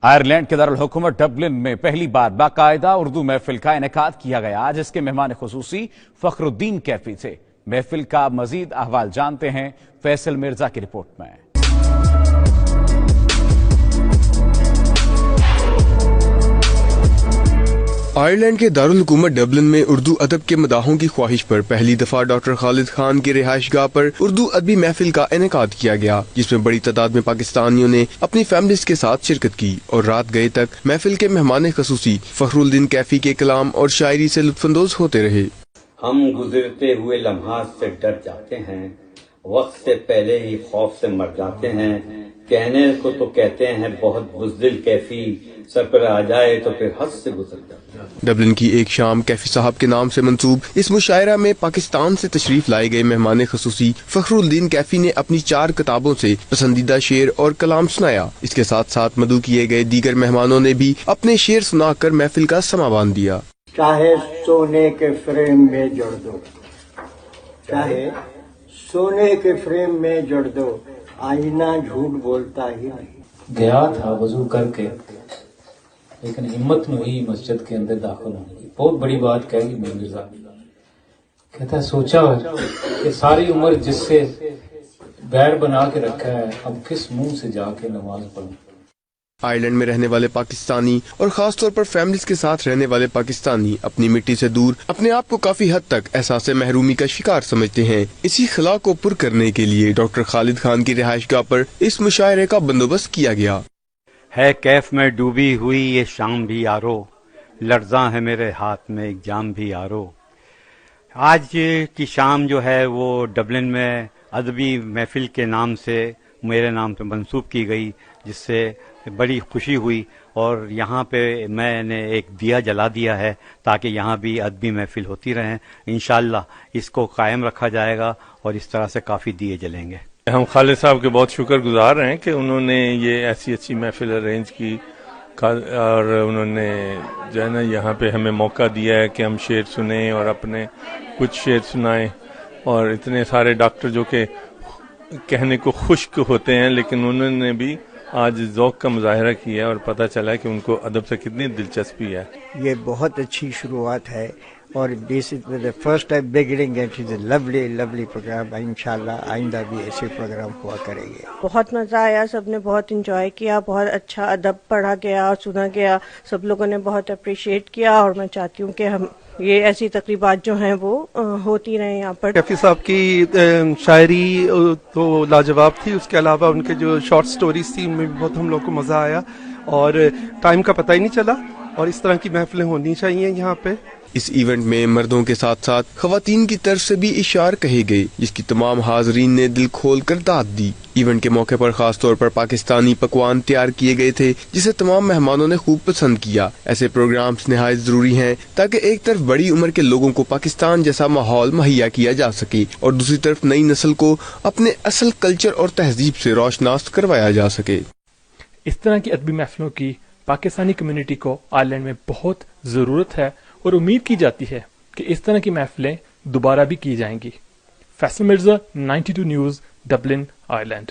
Ireland کے دارالحکومت Dublin میں پہلی بار باقاعدہ اردو محفل کا انعقاد کیا گیا، جس کے مہمان خصوصی فخر الدین کیفی تھے۔ محفل کا مزید احوال جانتے ہیں فیصل مرزا کی رپورٹ میں۔ آئرلینڈ کے دارالحکومت ڈبلن میں اردو ادب کے مداحوں کی خواہش پر پہلی دفعہ ڈاکٹر خالد خان کی رہائش گاہ پر اردو ادبی محفل کا انعقاد کیا گیا، جس میں بڑی تعداد میں پاکستانیوں نے اپنی فیملیز کے ساتھ شرکت کی اور رات گئے تک محفل کے مہمان خصوصی فخر الدین کیفی کے کلام اور شاعری سے لطف اندوز ہوتے رہے۔ ہم گزرتے ہوئے لمحات سے ڈر جاتے ہیں، وقت سے پہلے ہی خوف سے مر جاتے ہیں، کہنے کو تو کہتے ہیں بہت بزدل کیفی، سر پر آ جائے تو پھر حد سے گزر جاتا ہے۔ ڈبلن کی ایک شام کیفی صاحب کے نام سے منسوب اس مشاعرہ میں پاکستان سے تشریف لائے گئے مہمان خصوصی فخر الدین کیفی نے اپنی 4 کتابوں سے پسندیدہ شعر اور کلام سنایا۔ اس کے ساتھ ساتھ مدعو کیے گئے دیگر مہمانوں نے بھی اپنے شعر سنا کر محفل کا سما باندھ دیا۔ چاہے سونے کے فریم میں جڑ دو، چاہے سونے کے فریم میں جڑ دو، آئینہ جھوٹ بولتا ہی نہیں۔ گیا تھا وضو کر کے، لیکن ہمت نہیں ہوئی مسجد کے اندر داخل ہونے کی۔ بہت بڑی بات کہی میر مرزا، کہتا ہے سوچا کہ ساری عمر جس سے بیر بنا کے رکھا ہے، اب کس منہ سے جا کے نماز پڑھوں۔ آئرلینڈ میں رہنے والے پاکستانی اور خاص طور پر فیملیز کے ساتھ رہنے والے پاکستانی اپنی مٹی سے دور اپنے آپ کو کافی حد تک احساس محرومی کا شکار سمجھتے ہیں۔ اسی خلا کو پر کرنے کے لیے ڈاکٹر خالد خان کی رہائش گاہ پر اس مشاعرے کا بندوبست کیا گیا۔ ہے کیف میں ڈوبی ہوئی یہ شام بھی یارو، لرزاں ہے میرے ہاتھ میں ایک جام بھی یارو۔ آج کی شام جو ہے وہ ڈبلن میں ادبی محفل کے نام سے میرے نام پہ منسوب کی گئی، جس سے بڑی خوشی ہوئی، اور یہاں پہ میں نے ایک دیا جلا دیا ہے تاکہ یہاں بھی ادبی محفل ہوتی رہیں۔ انشاءاللہ اس کو قائم رکھا جائے گا اور اس طرح سے کافی دیے جلیں گے۔ ہم خالد صاحب کے بہت شکر گزار ہیں کہ انہوں نے یہ ایسی اچھی محفل ارینج کی، اور انہوں نے جو ہے نا یہاں پہ ہمیں موقع دیا ہے کہ ہم شعر سنیں اور اپنے کچھ شعر سنائیں، اور اتنے سارے ڈاکٹر جو کہ کہنے کو خشک ہوتے ہیں، لیکن انہوں نے بھی آج ذوق کا مظاہرہ کیا ہے اور پتہ چلا کہ ان کو ادب سے کتنی دلچسپی ہے۔ یہ بہت اچھی شروعات ہے، اور دس از the first time beginning and it is a lovely program۔ انشاءاللہ آئندہ بھی ایسے پروگرام ہوا کریں گے۔ بہت مزہ آیا، سب نے بہت انجوائے کیا، بہت اچھا ادب پڑھا گیا اور سنا گیا، سب لوگوں نے بہت اپریشیٹ کیا، اور میں چاہتی ہوں کہ ہم یہ ایسی تقریبات جو ہیں وہ ہوتی رہیں یہاں پر۔ کیفی صاحب کی شاعری تو لاجواب تھی، اس کے علاوہ ان کے جو شارٹ سٹوریز تھی ان میں بھی بہت ہم لوگ کو مزہ آیا، اور ٹائم کا پتہ ہی نہیں چلا، اور اس طرح کی محفلیں ہونی چاہیے یہاں پہ۔ اس ایونٹ میں مردوں کے ساتھ ساتھ خواتین کی طرف سے بھی اشعار کہے گئے، جس کی تمام حاضرین نے دل کھول کر داد دی۔ ایونٹ کے موقع پر خاص طور پر پاکستانی پکوان تیار کیے گئے تھے، جسے تمام مہمانوں نے خوب پسند کیا۔ ایسے پروگرامز نہایت ضروری ہیں تاکہ ایک طرف بڑی عمر کے لوگوں کو پاکستان جیسا ماحول مہیا کیا جا سکے، اور دوسری طرف نئی نسل کو اپنے اصل کلچر اور تہذیب سے روشناس کروایا جا سکے۔ اس طرح کی ادبی محفلوں کی پاکستانی کمیونٹی کو آئرلینڈ میں بہت ضرورت ہے، اور امید کی جاتی ہے کہ اس طرح کی محفلیں دوبارہ بھی کی جائیں گی۔ Faisal Mirza, 92 news, Dublin, Ireland.